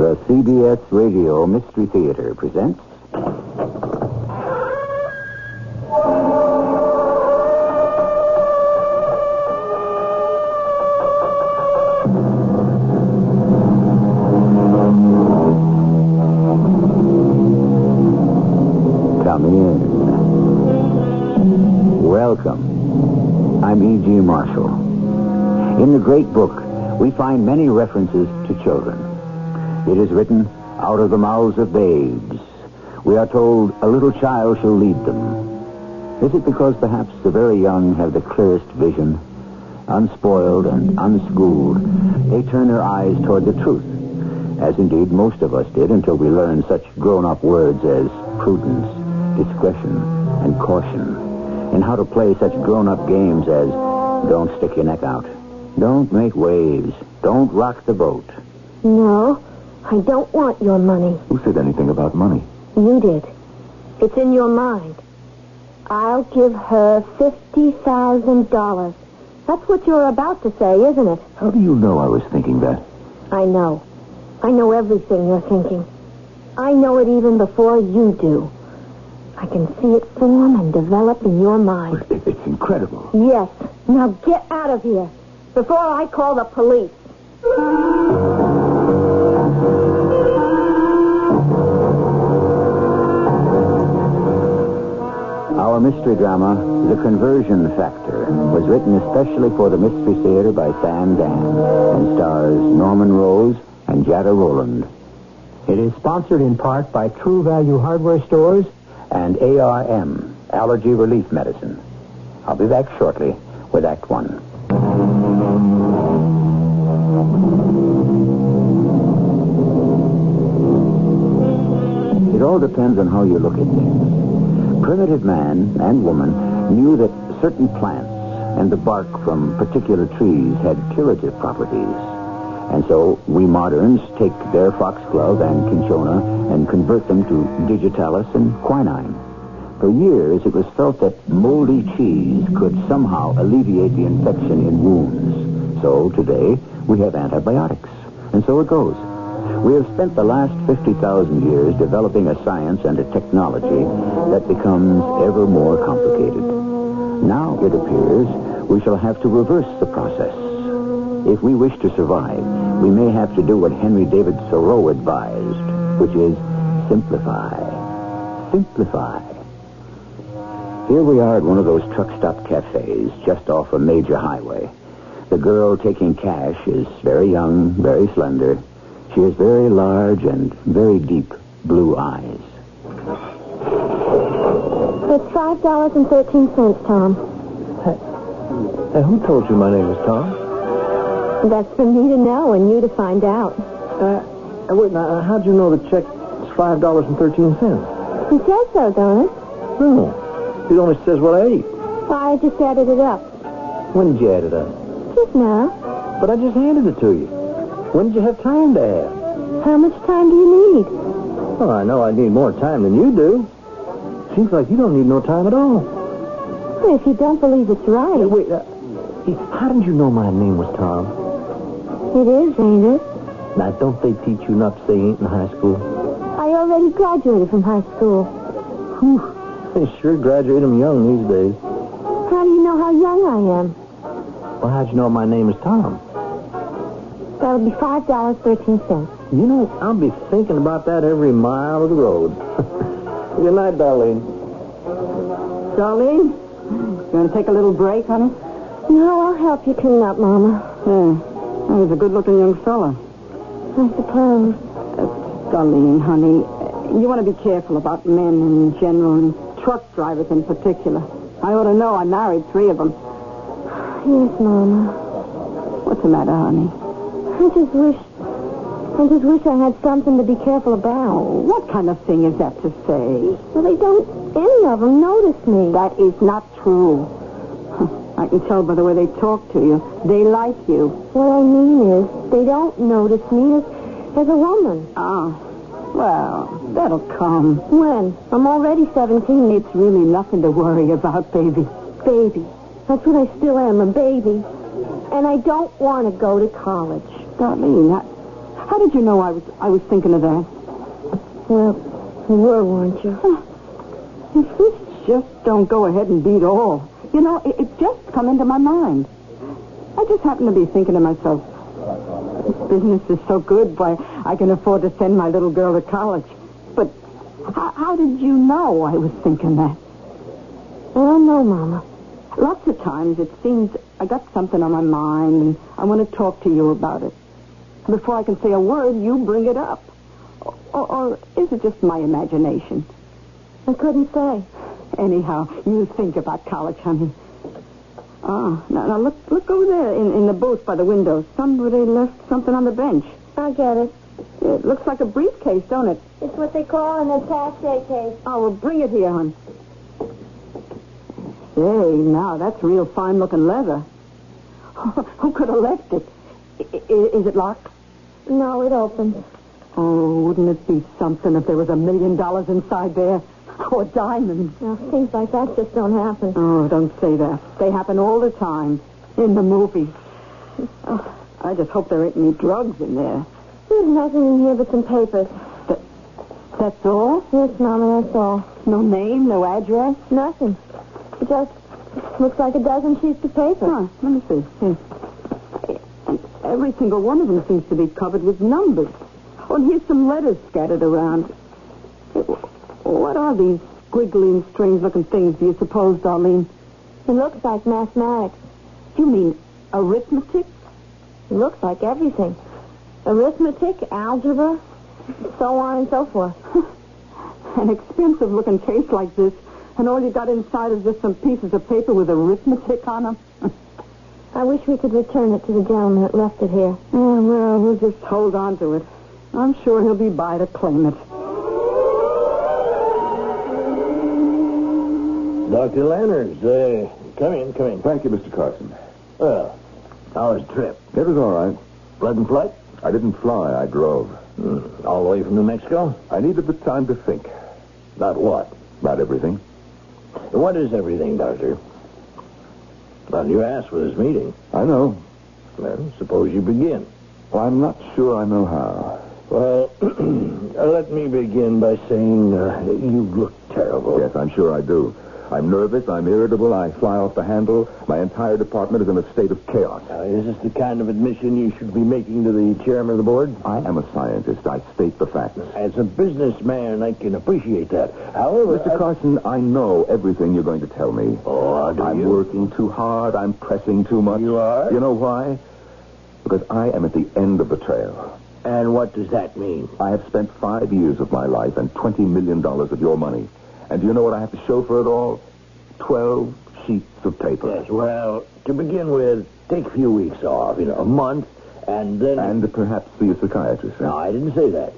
The CBS Radio Mystery Theater presents... Come in. Welcome. I'm E.G. Marshall. In the great book, we find many references to children. It is written, out of the mouths of babes. We are told, a little child shall lead them. Is it because perhaps the very young have the clearest vision? Unspoiled and unschooled, they turn their eyes toward the truth, as indeed most of us did until we learned such grown-up words as prudence, discretion, and caution, and how to play such grown-up games as don't stick your neck out, don't make waves, don't rock the boat. No, I don't want your money. Who said anything about money? You did. It's in your mind. I'll give her $50,000. That's what you're about to say, isn't it? How do you know I was thinking that? I know. I know everything you're thinking. I know it even before you do. I can see it form and develop in your mind. It's incredible. Yes. Now get out of here before I call the police. Our mystery drama, The Conversion Factor, was written especially for the Mystery Theater by Sam Dan and stars Norman Rose and Jada Rowland. It is sponsored in part by True Value Hardware Stores and ARM, Allergy Relief Medicine. I'll be back shortly with Act One. It all depends on how you look at things. Primitive man and woman knew that certain plants and the bark from particular trees had curative properties. And so we moderns take their foxglove and cinchona and convert them to digitalis and quinine. For years, it was felt that moldy cheese could somehow alleviate the infection in wounds. So today, we have antibiotics. And so it goes. We have spent the last 50,000 years developing a science and a technology that becomes ever more complicated. Now, it appears, we shall have to reverse the process. If we wish to survive, we may have to do what Henry David Thoreau advised, which is simplify. Simplify. Here we are at one of those truck stop cafes just off a major highway. The girl taking cash is very young, very slender. She has very large and very deep blue eyes. It's $5.13, Tom. Hey, who told you my name was Tom? That's for me to know and you to find out. Wait, now, how'd you know the check is $5.13? It says so, don't it? No. It only says what I ate. I just added it up. When did you add it up? Just now. But I just handed it to you. When did you have time to add? How much time do you need? Well, I know I need more time than you do. Seems like you don't need no time at all. Well, if you don't believe it's right. Hey, wait, how did you know my name was Tom? It is, ain't it? Now, don't they teach you not to say ain't in high school? I already graduated from high school. Whew. They sure graduate them young these days. How do you know how young I am? Well, how'd you know my name is Tom? That'll be $5.13. You know, I'll be thinking about that every mile of the road. Good night, Darlene. Darlene, you want to take a little break, honey? No, I'll help you clean up, Mama. Yeah. Well, he's a good-looking young fella. I suppose. Darlene, honey, you want to be careful about men in general and truck drivers in particular. I ought to know. I married 3 of them. Yes, Mama. What's the matter, honey? I just wish I had something to be careful about. Oh, what kind of thing is that to say? Well, they don't, any of them, notice me. That is not true. I can tell by the way they talk to you. They like you. What I mean is, they don't notice me as a woman. Ah, well, that'll come. When? I'm already 17. It's really nothing to worry about, baby. Baby. That's what I still am, a baby. And I don't want to go to college. Darlene, How did you know I was thinking of that? Well, you were, weren't you? If this just don't go ahead and beat all. You know, it just come into my mind. I just happened to be thinking to myself, this business is so good, why, I can afford to send my little girl to college. But how did you know I was thinking that? I don't know, Mama. Lots of times it seems I got something on my mind and I want to talk to you about it. Before I can say a word, you bring it up. Or is it just my imagination? I couldn't say. Anyhow, you think about college, honey. Now look over there in the booth by the window. Somebody left something on the bench. I'll get it. It looks like a briefcase, don't it? It's what they call an attaché case. Oh, well, bring it here, hon. Say, now, that's real fine-looking leather. Who could have left it? Is it locked? No, it opens. Oh, wouldn't it be something if there was $1 million inside there? Or diamonds. Now, things like that just don't happen. Oh, don't say that. They happen all the time. In the movies. Oh, I just hope there ain't any drugs in there. There's nothing in here but some papers. That's all? Yes, Mama, that's all. No name, no address? Nothing. It just looks like a dozen sheets of paper. Huh, let me see. Here. And every single one of them seems to be covered with numbers. Oh, and here's some letters scattered around. What are these squiggly and strange-looking things, do you suppose, Darlene? It looks like mathematics. You mean arithmetic? It looks like everything. Arithmetic, algebra, so on and so forth. An expensive-looking case like this, and all you got inside is just some pieces of paper with arithmetic on them? I wish we could return it to the gentleman that left it here. Yeah, well, we'll just hold on to it. I'm sure he'll be by to claim it. Dr. Lanners, come in. Thank you, Mr. Carson. Well, how was the trip? It was all right. Pleasant flight? I didn't fly, I drove. All the way from New Mexico? I needed the time to think. About what? About everything. What is everything, Doctor? Well, you asked for this meeting. I know. Well, suppose you begin. Well, I'm not sure I know how. Well, let me begin by saying you look terrible. Yes, I'm sure I do. I'm nervous, I'm irritable, I fly off the handle. My entire department is in a state of chaos. Is this the kind of admission you should be making to the chairman of the board? I am a scientist. I state the facts. As a businessman, I can appreciate that. However... Mr. Carson, I know everything you're going to tell me. Oh, do I'm you? working too hard. I'm pressing too much. You are? You know why? Because I am at the end of the trail. And what does that mean? I have spent 5 years of my life and $20 million of your money. And do you know what I have to show for it all? 12 sheets of paper. Yes, well, to begin with, take a few weeks off, a month, and then... And perhaps see a psychiatrist. No, I didn't say that.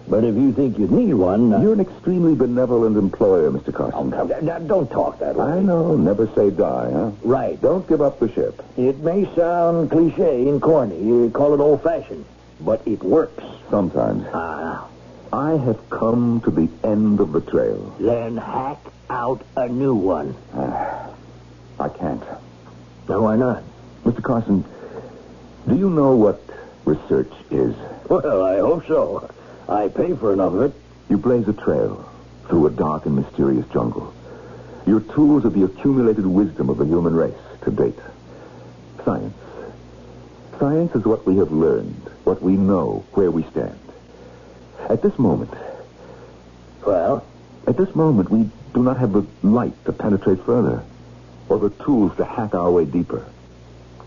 But if you think you need one... You're an extremely benevolent employer, Mr. Carson. Now, don't talk that way. I know. Never say die, huh? Right. Don't give up the ship. It may sound cliche and corny. You call it old-fashioned. But it works. Sometimes. I have come to the end of the trail. Then hack out a new one. I can't. Now, why not? Mr. Carson, do you know what research is? Well, I hope so. I pay for enough of it. You blaze a trail through a dark and mysterious jungle. Your tools are the accumulated wisdom of the human race to date. Science. Science is what we have learned, what we know, where we stand. At this moment... Well? At this moment, we do not have the light to penetrate further, or the tools to hack our way deeper.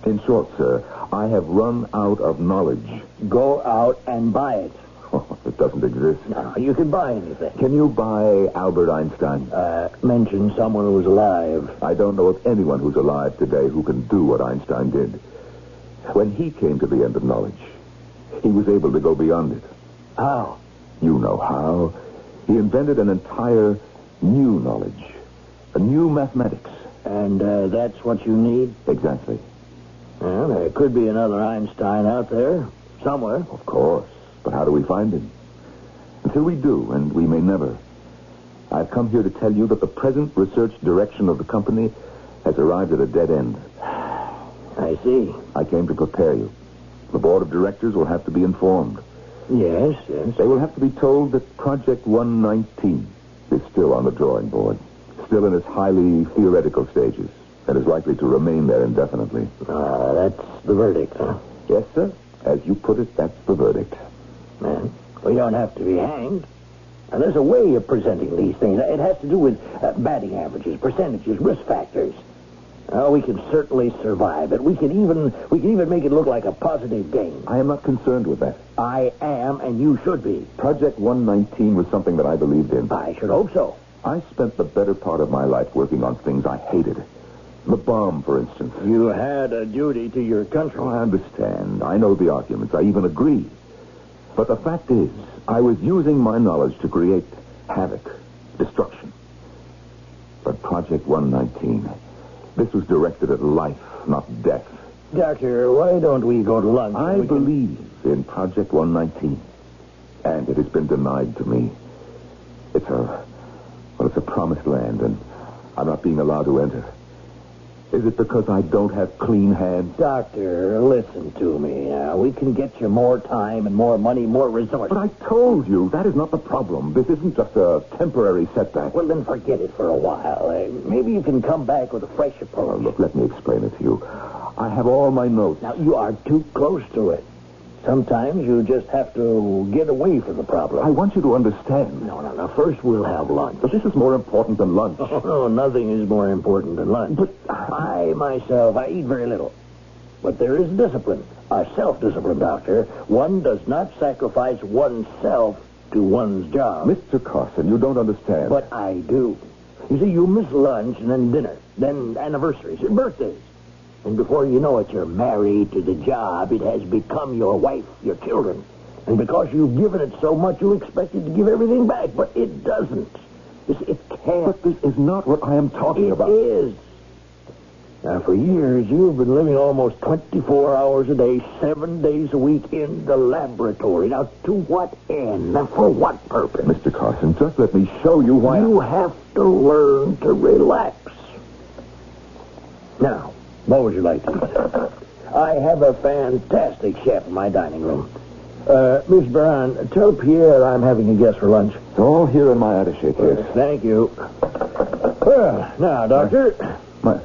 In short, sir, I have run out of knowledge. Go out and buy it. Oh, it doesn't exist. No, you can buy anything. Can you buy Albert Einstein? Mention someone who was alive. I don't know of anyone who's alive today who can do what Einstein did. When he came to the end of knowledge, he was able to go beyond it. How? You know how. He invented an entire new knowledge, a new mathematics. And that's what you need? Exactly. Well, there could be another Einstein out there, somewhere. Of course. But how do we find him? Until we do, and we may never, I've come here to tell you that the present research direction of the company has arrived at a dead end. I see. I came to prepare you. The board of directors will have to be informed. Yes. They will have to be told that Project 119 is still on the drawing board, still in its highly theoretical stages, and is likely to remain there indefinitely. That's the verdict, huh? Yes, sir. As you put it, that's the verdict. Man, we don't have to be hanged. Now, there's a way of presenting these things. It has to do with batting averages, percentages, risk factors. We can certainly survive it. We can even make it look like a positive gain. I am not concerned with that. I am, and you should be. Project 119 was something that I believed in. I should hope so. I spent the better part of my life working on things I hated. The bomb, for instance. You had a duty to your country. Oh, I understand. I know the arguments. I even agree. But the fact is, I was using my knowledge to create havoc, destruction. But Project 119, this was directed at life, not death. Doctor, why don't we go to lunch? I believe in Project 119, and it has been denied to me. It's a promised land, and I'm not being allowed to enter. Is it because I don't have clean hands? Doctor, listen to me. We can get you more time and more money, more resources. But I told you, that is not the problem. This isn't just a temporary setback. Well, then forget it for a while. Maybe you can come back with a fresh approach. Look, let me explain it to you. I have all my notes. Now, you are too close to it. Sometimes you just have to get away from the problem. I want you to understand. No. First, we'll have lunch. But this is more important than lunch. Oh, no, nothing is more important than lunch. But I eat very little. But there is discipline. A self-discipline, Doctor. One does not sacrifice oneself to one's job. Mr. Carson, you don't understand. But I do. You see, you miss lunch and then dinner, then anniversaries, birthdays. And before you know it, you're married to the job. It has become your wife, your children. And because you've given it so much, you expect it to give everything back. But it doesn't. You see, it can't. But this is not what I am talking about. It is. Now, for years, you've been living almost 24 hours a day, 7 days a week in the laboratory. Now, to what end? And for what purpose? Mr. Carson, just let me show you why. You have to learn to relax. Now, what would you like to eat? I have a fantastic chef in my dining room. Miss Brown, tell Pierre I'm having a guest for lunch. It's all here in my attaché case. Thank you. Well, now, Doctor. My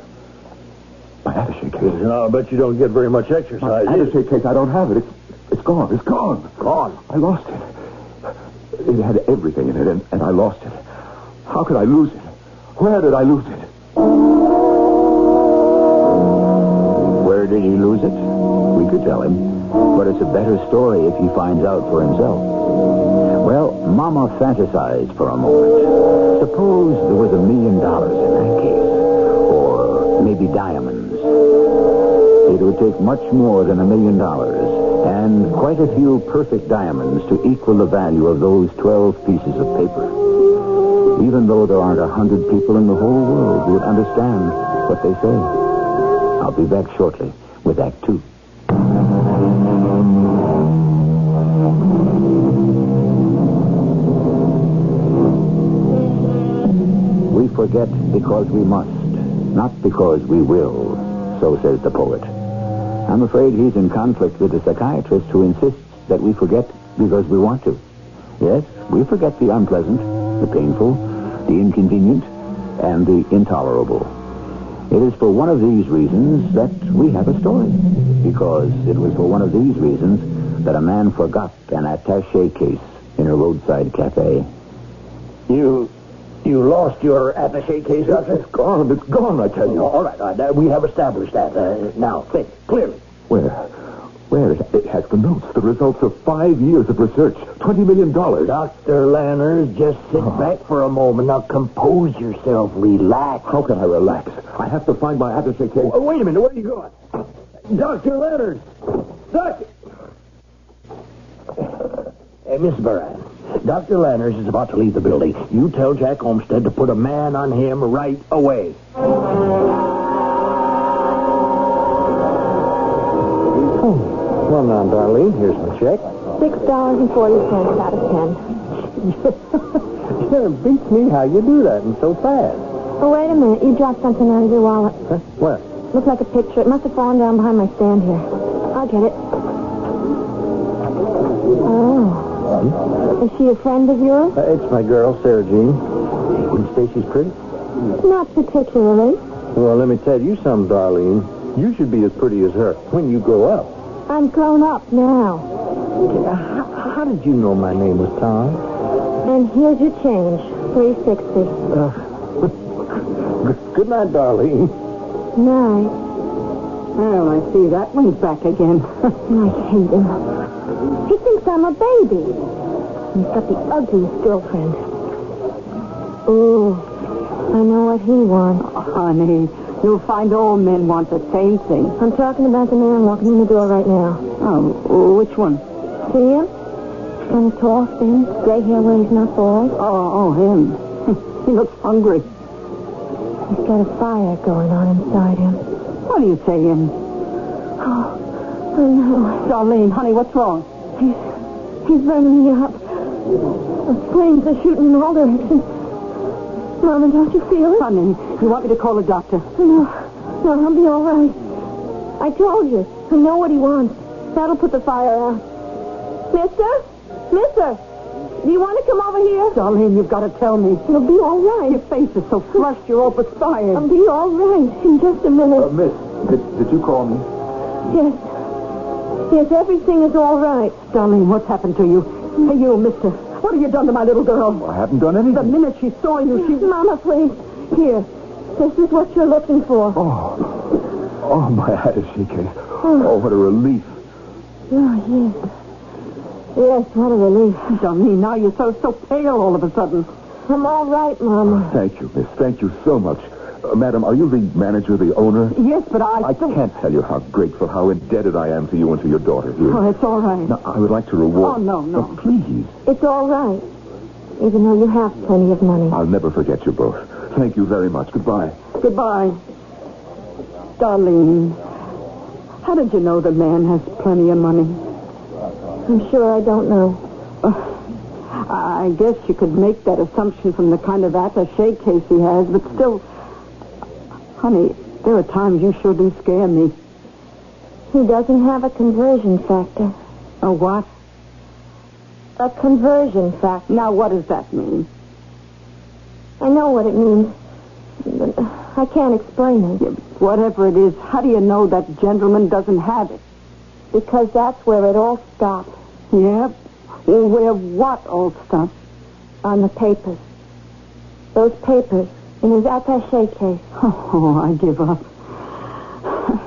attaché case. No, I bet you don't get very much exercise. My attaché case, I don't have it. It's gone. It's gone. Gone? I lost it. It had everything in it, and I lost it. How could I lose it? Where did I lose it? Where did he lose it? We could tell him. But it's a better story if he finds out for himself. Well, Mama fantasized for a moment. Suppose there was $1 million in that case. Or maybe diamonds. It would take much more than $1 million and quite a few perfect diamonds to equal the value of those 12 pieces of paper. Even though there aren't 100 people in the whole world who would understand what they say. I'll be back shortly with Act 2. We forget because we must, not because we will, so says the poet. I'm afraid he's in conflict with the psychiatrist who insists that we forget because we want to. Yes, we forget the unpleasant, the painful, the inconvenient, and the intolerable. It is for one of these reasons that we have a story. Because it was for one of these reasons that a man forgot an attaché case in a roadside cafe. You lost your attaché case, Doctor? It's gone, I tell you. All right. We have established that. Now, think, clearly. Where? It has the notes, the results of 5 years of research, $20 million. Dr. Lanners, just sit back for a moment. Now, compose yourself. Relax. How can I relax? I have to find my attaché case. Oh, wait a minute. Where are you going? Dr. Lanners! Doctor! Hey, Miss Baran, Dr. Lanners is about to leave the building. You tell Jack Olmsted to put a man on him right away. Well, now, Darlene, here's my check. $6.40 out of 10. It beats me how you do that and so fast. Oh, wait a minute. You dropped something out of your wallet. Huh? Where? Looks like a picture. It must have fallen down behind my stand here. I'll get it. Oh. Is she a friend of yours? It's my girl, Sarah Jean. And Stacy's pretty? Not particularly. Well, let me tell you something, Darlene. You should be as pretty as her when you grow up. I'm grown up now. How did you know my name was Tom? And here's your change. 360. Good night, Darlene. Night. Well, I see that one's back again. I hate him. He thinks I'm a baby. He's got the ugliest girlfriend. Ooh, I know what he wants. Honey, you'll find all men want the same thing. I'm talking about the man walking in the door right now. Oh, which one? See him? Kind of tall, thin, gray hair where he's not bald. Oh, him. He looks hungry. He's got a fire going on inside him. What are you saying? Oh no. Darlene, honey, what's wrong? He's burning me up. The flames are shooting in all directions. Mama, don't you feel it? Honey, you want me to call a doctor? No, I'll be all right. I told you. I know what he wants. That'll put the fire out. Mister, do you want to come over here? Darlene, you've got to tell me. It'll be all right. Your face is so flushed, you're all perspired. I'll be all right in just a minute. Miss, did you call me? Yes, everything is all right. Darlene, what's happened to you? Hey, you, mister. What have you done to my little girl? I haven't done anything. The minute she saw you, she... Mama, please. Here. This is what you're looking for. Oh, my attaché case. Oh, what a relief. Oh, yes. Yes, what a relief. Darlene, now you're so pale all of a sudden. I'm all right, Mama. Thank you, miss. Thank you so much. Madam, are you the manager, the owner? Yes, but I can't tell you how grateful, how indebted I am to you and to your daughter here. Oh, it's all right. Now, I would like to reward... Oh, no. Oh, please. It's all right. Even though you have plenty of money. I'll never forget you both. Thank you very much. Goodbye. Goodbye. Darlene, how did you know the man has plenty of money? I'm sure I don't know. I guess you could make that assumption from the kind of attaché case he has, but still... Honey, there are times you sure do scare me. He doesn't have a conversion factor. A what? A conversion factor. Now, what does that mean? I know what it means, but I can't explain it. Yeah, whatever it is, how do you know that gentleman doesn't have it? Because that's where it all stops. Yeah? Well, where what all stops? On the papers. Those papers in his attaché case. Oh, I give up.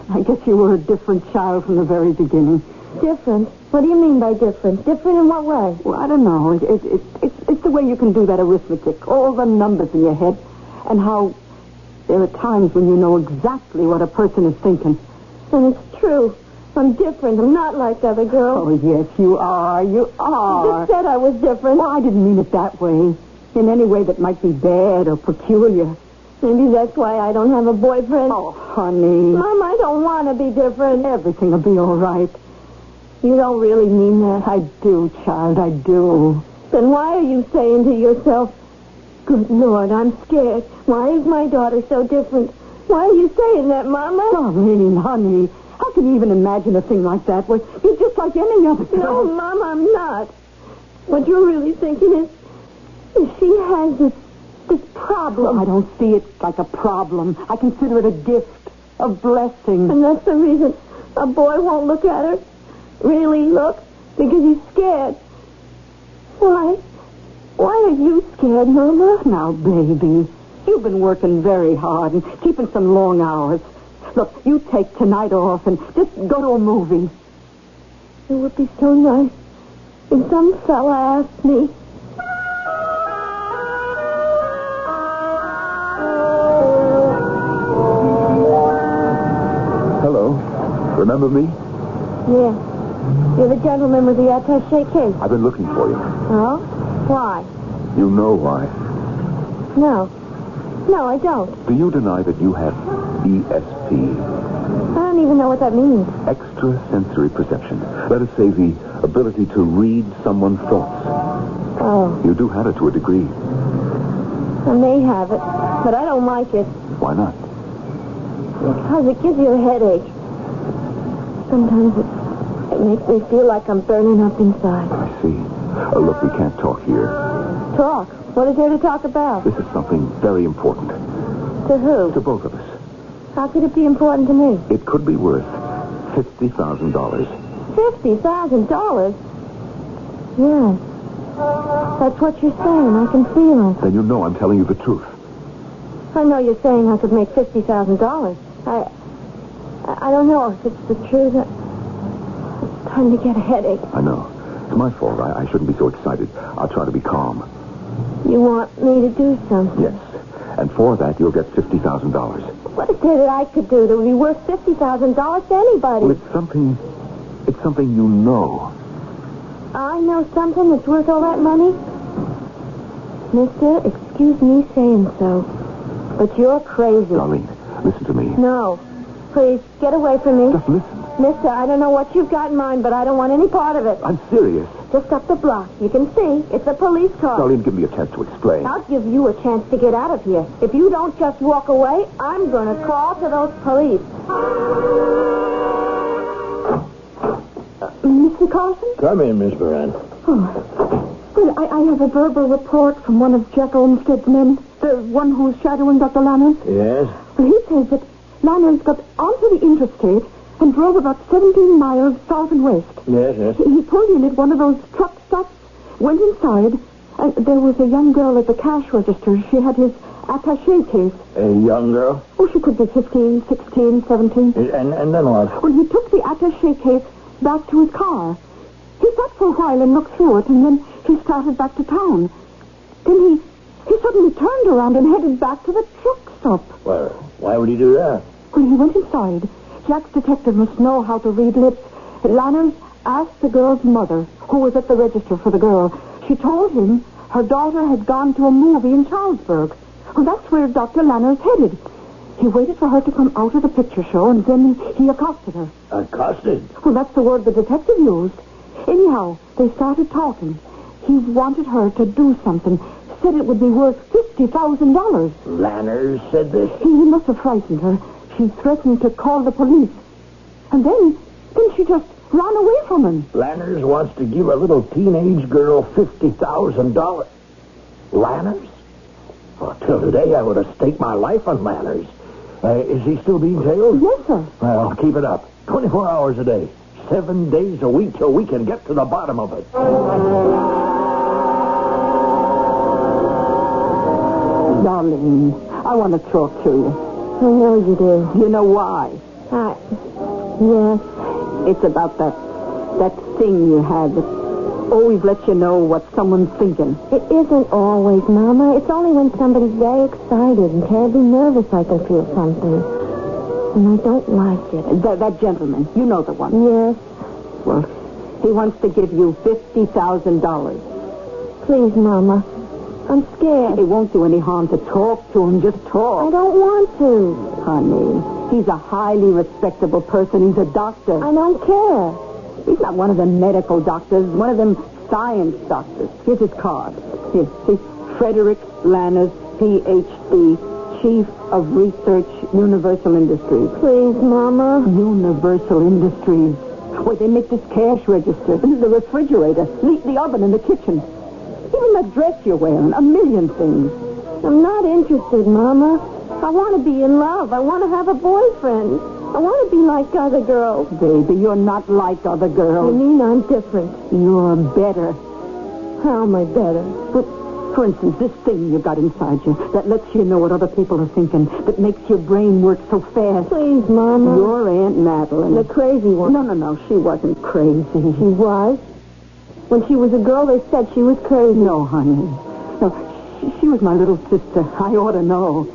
I guess you were a different child from the very beginning. Different? What do you mean by different? Different in what way? Well, I don't know. It's the way you can do that arithmetic, all the numbers in your head, and how there are times when you know exactly what a person is thinking. And it's true. I'm different. I'm not like other girls. Oh, yes, you are. You are. You just said I was different. Well, I didn't mean it that way. In any way that might be bad or peculiar. Maybe that's why I don't have a boyfriend. Oh, honey. Mom, I don't want to be different. Everything will be all right. You don't really mean that. I do, child, I do. Then why are you saying to yourself, good Lord, I'm scared. Why is my daughter so different? Why are you saying that, Mama? Darlene, honey, how can you even imagine a thing like that? Well, you're just like any other girl. No, Mama, I'm not. What you're really thinking is she has this problem. Well, I don't see it like a problem. I consider it a gift, a blessing. And that's the reason a boy won't look at her. Really look, because he's scared. Why? Why are you scared, Mama? Now, baby, you've been working very hard and keeping some long hours. Look, you take tonight off and just go to a movie. It would be so nice if some fella asked me. Hello. Remember me? Yeah. You're the gentleman with the attaché case. I've been looking for you. Oh? Why? You know why. No. No, I don't. Do you deny that you have ESP? I don't even know what that means. Extrasensory perception. Let us say the ability to read someone's thoughts. Oh. You do have it to a degree. I may have it, but I don't like it. Why not? Because it gives you a headache. Sometimes It makes me feel like I'm burning up inside. I see. Look, we can't talk here. Talk? What is there to talk about? This is something very important. To who? To both of us. How could it be important to me? It could be worth $50,000. $50,000? Yes. That's what you're saying. I can feel it. Then you know I'm telling you the truth. I know you're saying I could make $50,000. I don't know if it's the truth. It's starting to get a headache. I know. It's my fault. I shouldn't be so excited. I'll try to be calm. You want me to do something? Yes. And for that, you'll get $50,000. What is there that I could do that would be worth $50,000 to anybody? Well, it's something you know. I know something that's worth all that money? Mister, excuse me saying so, but you're crazy. Darlene, listen to me. No. Please, get away from me. Just listen. Mister, I don't know what you've got in mind, but I don't want any part of it. I'm serious. Just up the block. You can see. It's a police car. Darlene, give me a chance to explain. I'll give you a chance to get out of here. If you don't just walk away, I'm going to call to those police. Mr. Carson? Come in, Miss Moran. Oh. Well, I have a verbal report from one of Jack Olmsted's men, the one who's shadowing Dr. Lanners. Yes? Well, he says that Lanners got onto the interstate and drove about 17 miles south and west. Yes. He pulled in at one of those truck stops, went inside, and there was a young girl at the cash register. She had his attaché case. A young girl? Oh, she could be 15, 16, 17. And then what? Well, he took the attaché case back to his car. He sat for a while and looked through it, and then he started back to town. Then he suddenly turned around and headed back to the truck stop. Well, why would he do that? When he went inside, Jack's detective must know how to read lips. Lanners asked the girl's mother, who was at the register for the girl. She told him her daughter had gone to a movie in Charlesburg. Well, that's where Dr. Lanners headed. He waited for her to come out of the picture show, and then he accosted her. Accosted? Well, that's the word the detective used. Anyhow, they started talking. He wanted her to do something. Said it would be worth $50,000. Lanners said this? He must have frightened her. She threatened to call the police. And then she just ran away from him. Lanners wants to give a little teenage girl $50,000. Lanners? Well, till today, I would have staked my life on Lanners. Is he still being tailed? Yes, sir. Well, keep it up. 24 hours a day. 7 days a week till we can get to the bottom of it. Darling, I want to talk to you. I know you do. You know why? Yes. It's about that thing you had that always lets you know what someone's thinking. It isn't always, Mama. It's only when somebody's very excited and terribly nervous I can feel something. And I don't like it. That gentleman, you know the one. Yes. Well, he wants to give you $50,000. Please, Mama. I'm scared. It won't do any harm to talk to him. Just talk. I don't want to. Honey, he's a highly respectable person. He's a doctor. I don't care. He's not one of them medical doctors, one of them science doctors. Here's his card. Here, see? Frederick Lanners, Ph.D., Chief of Research, Universal Industries. Please, Mama. Universal Industries. Where they make this cash register, the refrigerator, the oven in the kitchen. Even that dress you're wearing, a million things. I'm not interested, Mama. I want to be in love. I want to have a boyfriend. I want to be like other girls. Baby, you're not like other girls. You mean I'm different? You're better. How am I better? But, for instance, this thing you got inside you that lets you know what other people are thinking, that makes your brain work so fast. Please, Mama. Your Aunt Madeline. The crazy one. No. She wasn't crazy. She was? When she was a girl, they said she was crazy. No, honey. No, she was my little sister. I ought to know.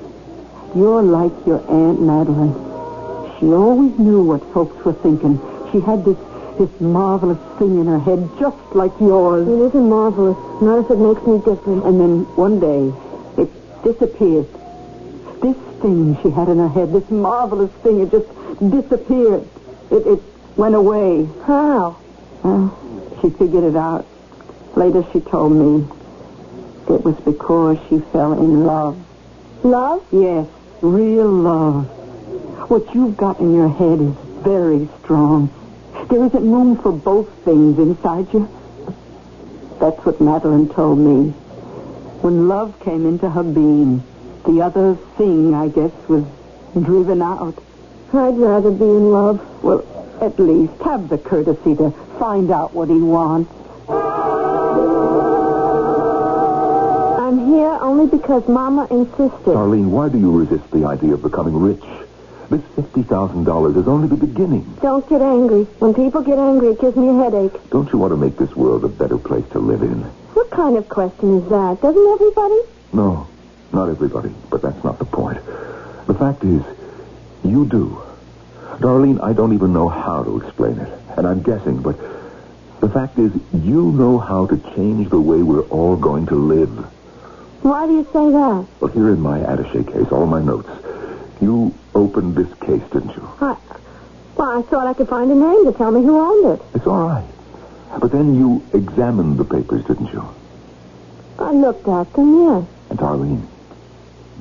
You're like your Aunt Madeline. She always knew what folks were thinking. She had this marvelous thing in her head, just like yours. It isn't marvelous. Not if it makes me different. And then one day, it disappeared. This thing she had in her head, this marvelous thing, it just disappeared. It went away. How? She figured it out. Later she told me it was because she fell in love. Love? Yes, real love. What you've got in your head is very strong. There isn't room for both things inside you. That's what Madeline told me. When love came into her being, the other thing, I guess, was driven out. I'd rather be in love. Well, at least have the courtesy to find out what he wants. I'm here only because Mama insisted. Darlene, why do you resist the idea of becoming rich? This $50,000 is only the beginning. Don't get angry. When people get angry, it gives me a headache. Don't you want to make this world a better place to live in? What kind of question is that? Doesn't everybody? No, not everybody, but that's not the point. The fact is, you do. Darlene, I don't even know how to explain it, and I'm guessing, but the fact is, you know how to change the way we're all going to live. Why do you say that? Well, here in my attaché case, all my notes. You opened this case, didn't you? I thought I could find a name to tell me who owned it. It's all right. But then you examined the papers, didn't you? I looked at them, yes. And Darlene,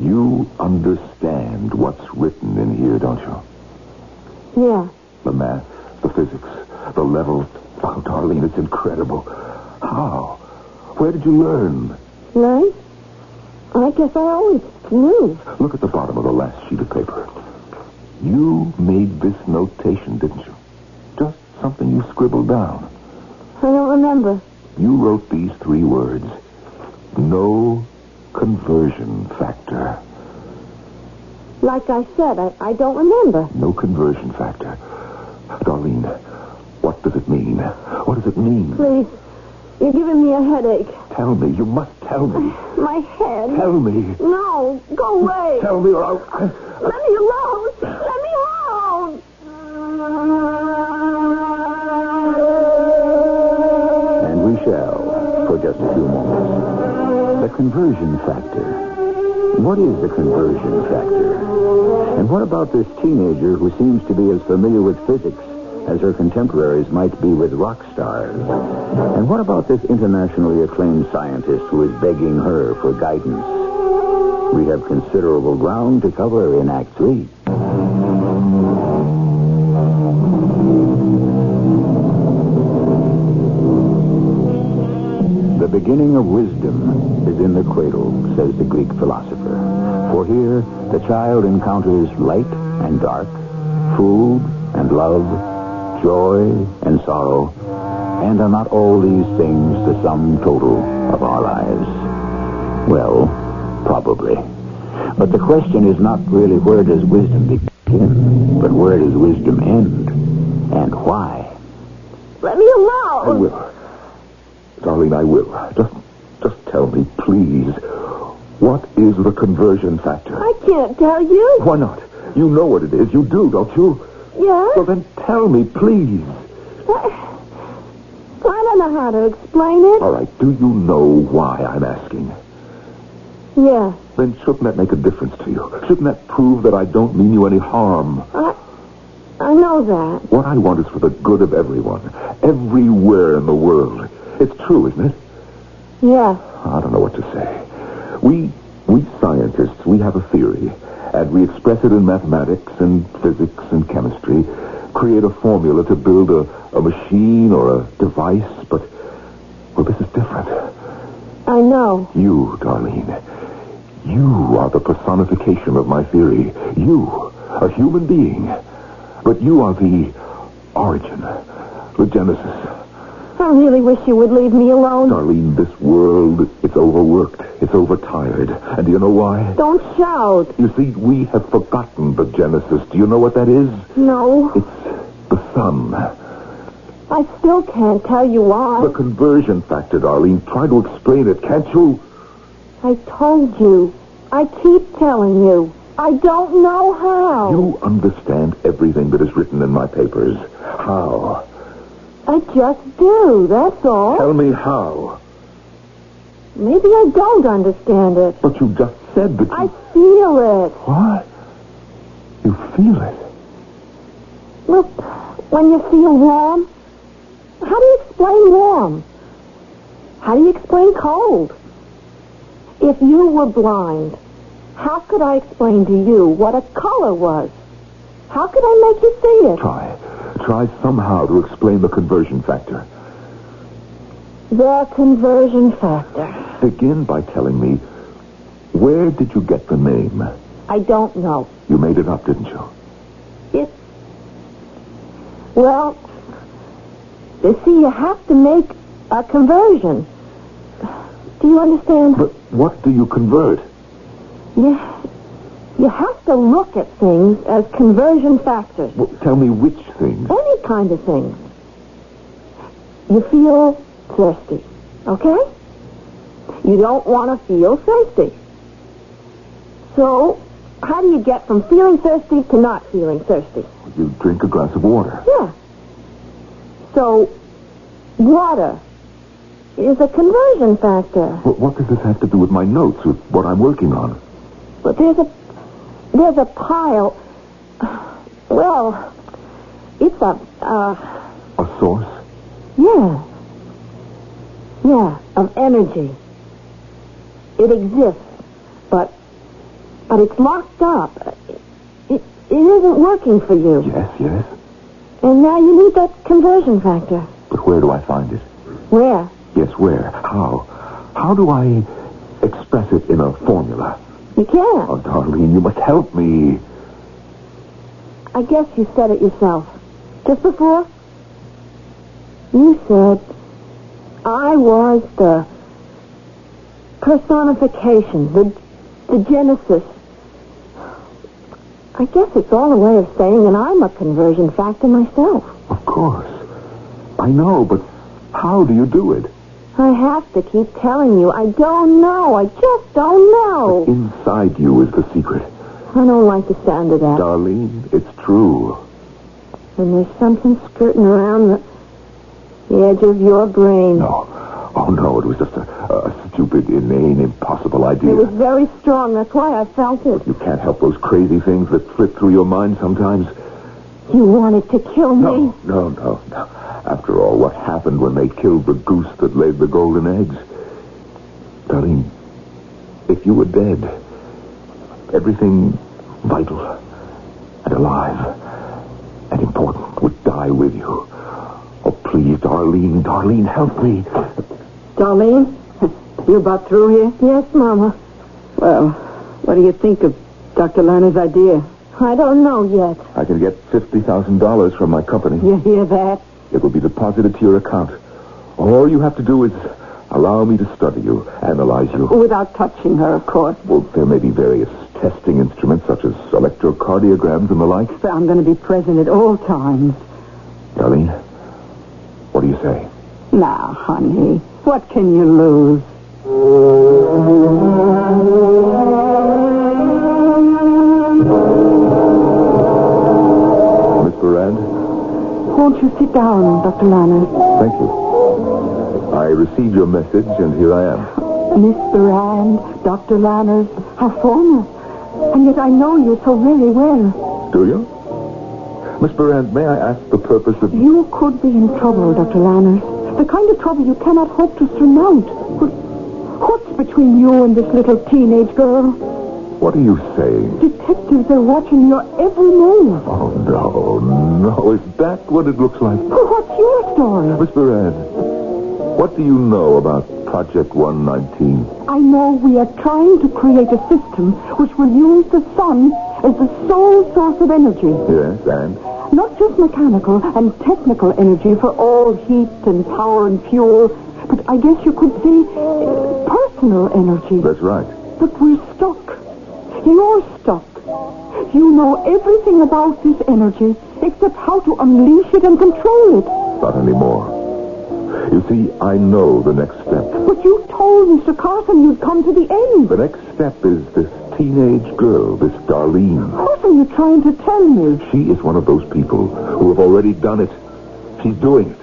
you understand what's written in here, don't you? Yeah. The math, the physics, the levels. Oh, Darlene, it's incredible. How? Where did you learn? Learn? I guess I always knew. Look at the bottom of the last sheet of paper. You made this notation, didn't you? Just something you scribbled down. I don't remember. You wrote these 3 words. No conversion factor. Like I said, I don't remember. No conversion factor. Darlene, what does it mean? What does it mean? Please, you're giving me a headache. Tell me. You must tell me. My head. Tell me. No, go away. Tell me or I'll... Let me alone. Let me alone. And we shall, for just a few moments. The conversion factor. What is the conversion factor? And what about this teenager who seems to be as familiar with physics as her contemporaries might be with rock stars? And what about this internationally acclaimed scientist who is begging her for guidance? We have considerable ground to cover in Act 3. The beginning of wisdom is in the cradle, says the Greek philosopher. For here, the child encounters light and dark, food and love, joy and sorrow, and are not all these things the sum total of our lives? Well, probably. But the question is not really where does wisdom begin, but where does wisdom end, and why? Let me alone. I will. Darlene, I will. Just tell me, please, what is the conversion factor? I can't tell you. Why not? You know what it is. You do, don't you? Yeah? Well, then tell me, please. I don't know how to explain it. All right, do you know why I'm asking? Yeah. Then shouldn't that make a difference to you? Shouldn't that prove that I don't mean you any harm? I know that. What I want is for the good of everyone, everywhere in the world. It's true, isn't it? Yeah. I don't know what to say. We scientists, we have a theory, and we express it in mathematics and physics and chemistry, create a formula to build a machine or a device, but, well, this is different. I know. You, Darlene, you are the personification of my theory. You, a human being. But you are the origin, the genesis. I really wish you would leave me alone. Darlene, this world, it's overworked, it's overtired. And do you know why? Don't shout. You see, we have forgotten the genesis. Do you know what that is? No. It's the sun. I still can't tell you why. The conversion factor, Darlene. Try to explain it, can't you? I told you. I keep telling you. I don't know how. You understand everything that is written in my papers. How? I just do, that's all. Tell me how. Maybe I don't understand it. But you just said that you... I feel it. What? You feel it? Look, when you feel warm, how do you explain warm? How do you explain cold? If you were blind, how could I explain to you what a color was? How could I make you see it? Try try somehow to explain the conversion factor. The conversion factor. Begin by telling me, where did you get the name? I don't know. You made it up, didn't you? Well, you see, you have to make a conversion. Do you understand? But what do you convert? You have to look at things as conversion factors. Well, tell me which things. Any kind of things. You feel thirsty, okay? You don't want to feel thirsty. So, how do you get from feeling thirsty to not feeling thirsty? You drink a glass of water. Yeah. So, water is a conversion factor. But what does this have to do with my notes, with what I'm working on? But there's a pile. Well, it's a source? Yeah, of energy. It exists, but it's locked up. It isn't working for you. Yes. And now you need that conversion factor. But where do I find it? Where? Yes, where? How? How do I express it in a formula? You can't. Oh, Darlene, you must help me. I guess you said it yourself. Just before, you said I was the personification, the genesis. I guess it's all a way of saying that I'm a conversion factor myself. Of course. I know, but how do you do it? I have to keep telling you. I don't know. I just don't know. But inside you is the secret. I don't like the sound of that. Darlene, it's true. And there's something skirting around the edge of your brain. No. Oh, no, it was just a stupid, inane, impossible idea. It was very strong. That's why I felt it. You can't help those crazy things that flit through your mind sometimes. You wanted to kill me? No. After all, what happened when they killed the goose that laid the golden eggs? Darlene, if you were dead, everything vital and alive and important would die with you. Oh, please, Darlene, help me. Darlene, you about through here? Yes, Mama. Well, what do you think of Dr. Lerner's idea? I don't know yet. I can get $50,000 from my company. You hear that? It will be deposited to your account. All you have to do is allow me to study you, analyze you. Without touching her, of course. Well, there may be various testing instruments, such as electrocardiograms and the like. So I'm going to be present at all times. Darlene, what do you say? Now, honey, what can you lose? Miss Durand? Won't you sit down, Dr. Lerner? Thank you. I received your message, and here I am. Miss Durand, Dr. Lerner, how formal. And yet I know you so very well. Do you? Miss Durand, may I ask the purpose of... You could be in trouble, Dr. Lerner. The kind of trouble you cannot hope to surmount. What's between you and this little teenage girl? What are you saying? Detectives are watching your every move. Oh, no. Is that what it looks like? Well, what's your story? Miss Durand, what do you know about Project 119? I know we are trying to create a system which will use the sun as the sole source of energy. Yes, and? Not just mechanical and technical energy for all heat and power and fuel, but I guess you could say personal energy. That's right. But we're stuck. You're stuck. You know everything about this energy except how to unleash it and control it. Not anymore. You see, I know the next step. But you told Mr. Carson you'd come to the end. The next step is this teenage girl, this Darlene. What are you trying to tell me? She is one of those people who have already done it. She's doing it.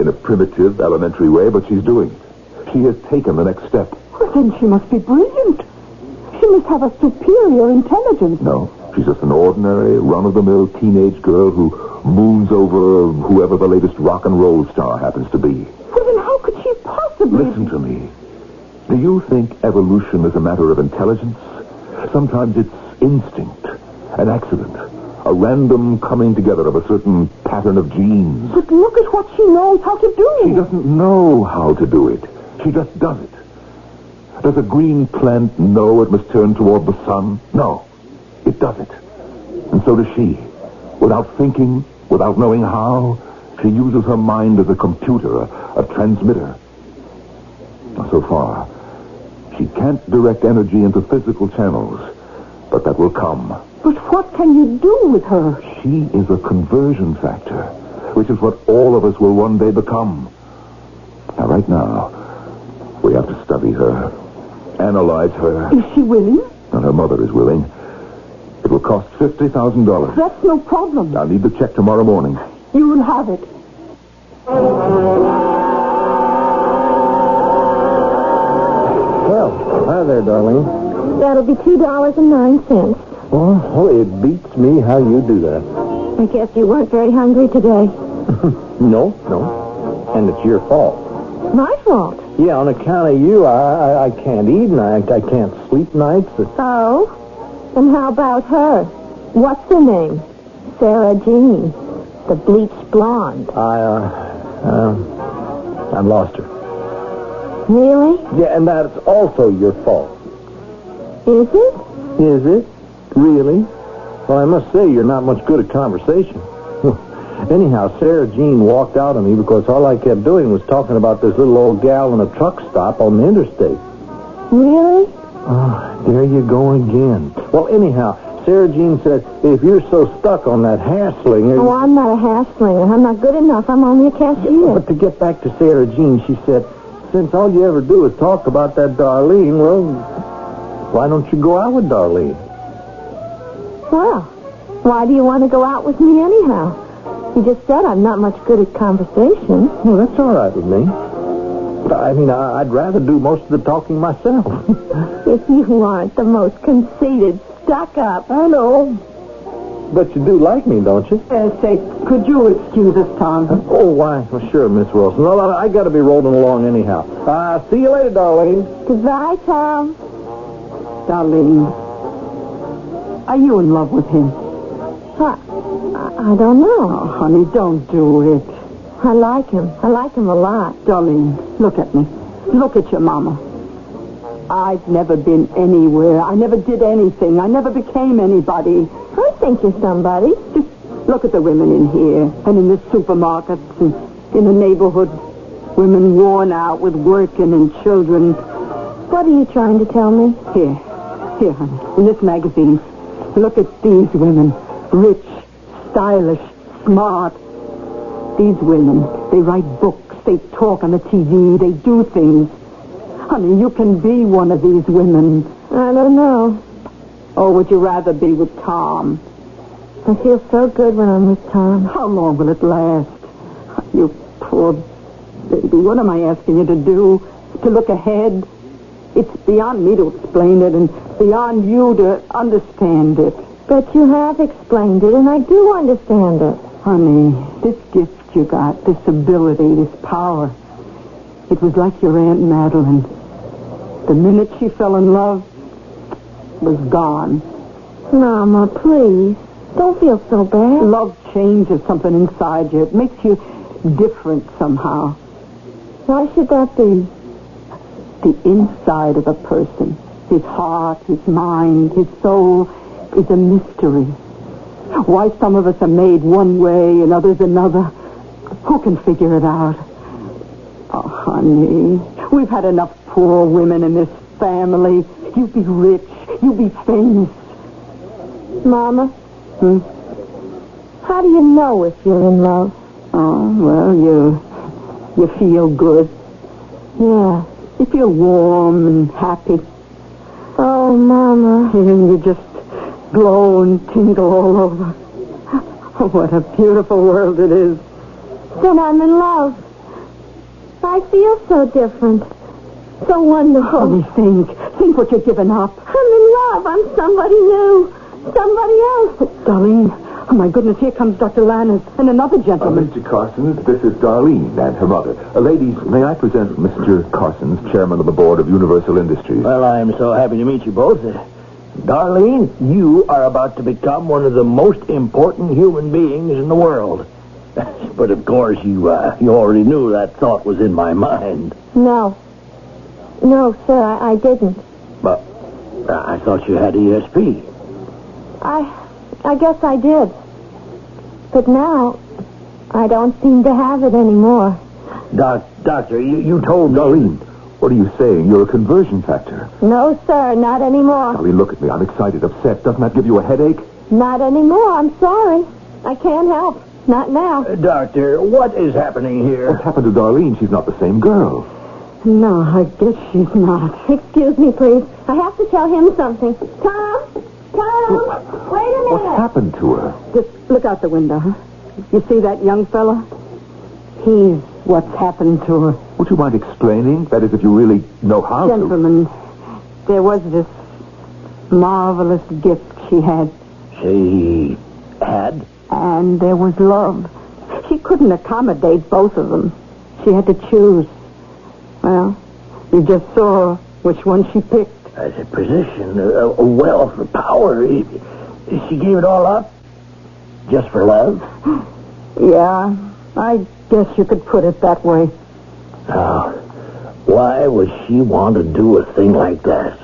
In a primitive, elementary way, but she's doing it. She has taken the next step. Well, then she must be brilliant. She must have a superior intelligence. No, she's just an ordinary, run-of-the-mill teenage girl who moons over whoever the latest rock and roll star happens to be. Well, then how could she possibly... Listen to me. Do you think evolution is a matter of intelligence? Sometimes it's instinct, an accident, A random coming together of a certain pattern of genes. But look at what she knows how to do. She doesn't know how to do it. She just does it. Does a green plant know it must turn toward the sun? No. It does it. And so does she. Without thinking, without knowing how, she uses her mind as a computer, a transmitter. So far, she can't direct energy into physical channels, but that will come. But what can you do with her? She is a conversion factor, which is what all of us will one day become. Now, right now, we have to study her, analyze her. Is she willing? And her mother is willing. It will cost $50,000. That's no problem. I'll need the check tomorrow morning. You will have it. Well, hi there, Darlene. That'll be $2.09. Oh, it beats me how you do that. I guess you weren't very hungry today. No. And it's your fault. My fault. Yeah, on account of you, I can't eat, and I can't sleep nights. Oh? And how about her? What's her name? Sarah Jean. The bleached blonde. I lost her. Really? Yeah, and that's also your fault. Is it? Is it? Really? Well, I must say, you're not much good at conversation. Anyhow, Sarah Jean walked out on me because all I kept doing was talking about this little old gal in a truck stop on the interstate. Really? Oh, there you go again. Well, anyhow, Sarah Jean said, if you're so stuck on that hassling... Oh, I'm not a hasslinger. I'm not good enough. I'm only a cashier. But to get back to Sarah Jean, she said, since all you ever do is talk about that Darlene, well, why don't you go out with Darlene? Well, why do you want to go out with me anyhow? You just said I'm not much good at conversation. Well, that's all right with me. I mean, I'd rather do most of the talking myself. If you aren't the most conceited, stuck-up. I know. But you do like me, don't you? Say, could you excuse us, Tom? Oh, why? Well, sure, Miss Wilson. Well, I got to be rolling along anyhow. See you later, Darlene. Goodbye, Tom. Darlene, are you in love with him? I don't know. Oh, honey, don't do it. I like him. I like him a lot. Darlene, look at me. Look at your mama. I've never been anywhere. I never did anything. I never became anybody. I think you're somebody. Just look at the women in here and in the supermarkets and in the neighborhood. Women worn out with working and children. What are you trying to tell me? Here, honey, in this magazine. Look at these women. Rich, stylish, smart. These women, they write books, they talk on the TV, they do things. Honey, you can be one of these women. I don't know. Or would you rather be with Tom? I feel so good when I'm with Tom. How long will it last? You poor baby. What am I asking you to do? To look ahead? It's beyond me to explain it and beyond you to understand it. But you have explained it, and I do understand it. Honey, this gift you got, this ability, this power, it was like your Aunt Madeline. The minute she fell in love, was gone. Mama, please. Don't feel so bad. Love changes something inside you. It makes you different somehow. Why should that be? The inside of a person, his heart, his mind, his soul, is a mystery. Why some of us are made one way and others another, who can figure it out? Oh, honey, we've had enough poor women in this family. You be rich. You be famous. Mama? How do you know if you're in love? Oh, well, you feel good. Yeah. You feel warm and happy. Oh, Mama. And you just glow and tingle all over. Oh, what a beautiful world it is. Then I'm in love. I feel so different. So wonderful. Honey, think what you're giving up. I'm in love. I'm somebody new. Somebody else. Darlene, oh my goodness, here comes Dr. Lannis and another gentleman. Mr. Carsons, this is Darlene and her mother. Ladies, may I present Mr. Carsons, chairman of the board of Universal Industries? Well, I'm so happy to meet you both. Darlene, you are about to become one of the most important human beings in the world. But of course, you already knew that thought was in my mind. No. No, sir, I didn't. But I thought you had ESP. I guess I did. But now, I don't seem to have it anymore. Doctor, you told me... Darlene, what are you saying? You're a conversion factor. No, sir, not anymore. Darlene, look at me. I'm excited, upset. Doesn't that give you a headache? Not anymore, I'm sorry. I can't help. Not now. Doctor, what is happening here? What's happened to Darlene? She's not the same girl. No, I guess she's not. Excuse me, please. I have to tell him something. Tom! Wait a minute! What's happened to her? Just look out the window, huh? You see that young fella? He's what's happened to her. Would you mind explaining? That is, if you really know how Gentlemen, there was this marvelous gift she had. She had? And there was love. She couldn't accommodate both of them. She had to choose. Well, you just saw which one she picked. As a position, a wealth, a power. She gave it all up? Just for love? Yeah, I guess you could put it that way. Now, why would she want to do a thing like that?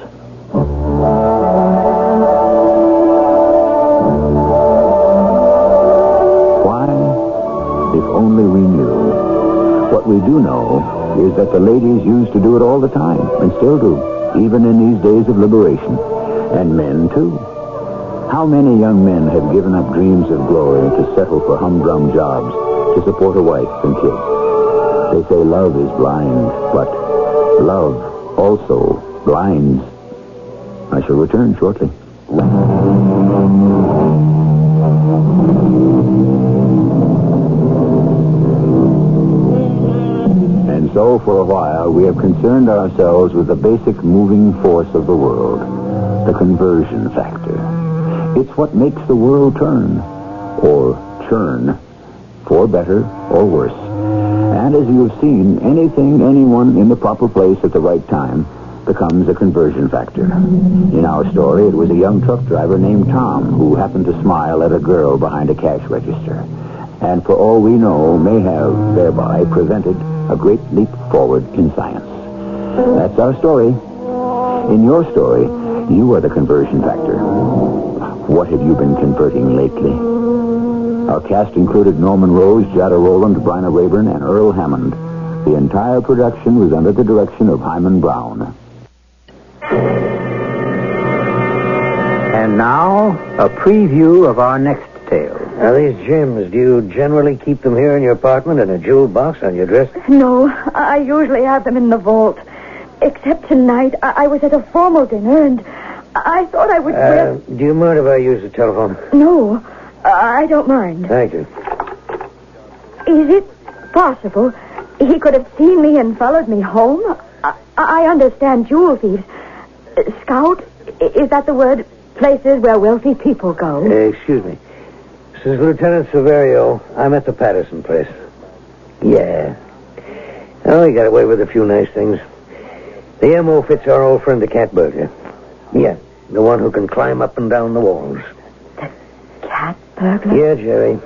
Why? If only we knew. What we do know is that the ladies used to do it all the time, and still do, even in these days of liberation. And men, too. How many young men have given up dreams of glory to settle for humdrum jobs to support a wife and kids? They say love is blind, but love also blinds. I shall return shortly. And so, for a while, we have concerned ourselves with the basic moving force of the world, the conversion factor. It's what makes the world turn, or churn, for better or worse. And as you have seen, anyone in the proper place at the right time becomes a conversion factor. In our story, it was a young truck driver named Tom who happened to smile at a girl behind a cash register, and for all we know, may have thereby prevented a great leap forward in science. That's our story. In your story, you are the conversion factor. What have you been converting lately? Our cast included Norman Rose, Jada Rowland, Bryna Rayburn, and Earl Hammond. The entire production was under the direction of Hyman Brown. And now, a preview of our next tale. Now, these gems, do you generally keep them here in your apartment in a jewel box on your dresser? No, I usually have them in the vault. Except tonight, I was at a formal dinner, and I thought I would... Do you mind if I use the telephone? No, I don't mind. Thank you. Is it possible he could have seen me and followed me home? I understand jewel thieves. Scout, is that the word? Places where wealthy people go. Excuse me. This is Lieutenant Severio. I'm at the Patterson place. Yeah. Oh, he got away with a few nice things. The M.O. fits our old friend, the cat burglar. Yeah, the one who can climb up and down the walls. The cat burglar? Yeah, Jerry.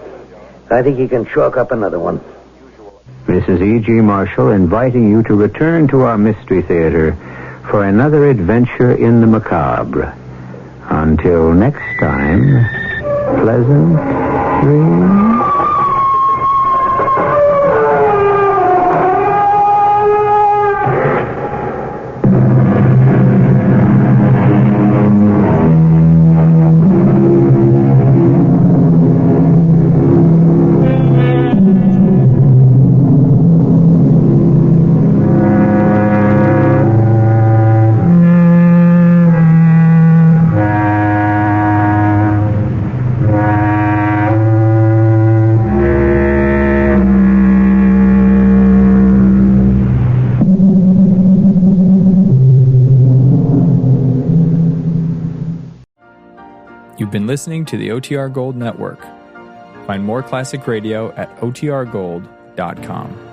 I think he can chalk up another one. This is E.G. Marshall inviting you to return to our Mystery Theater for another adventure in the macabre. Until next time, pleasant dreams. You've been listening to the OTR Gold Network. Find more classic radio at otrgold.com.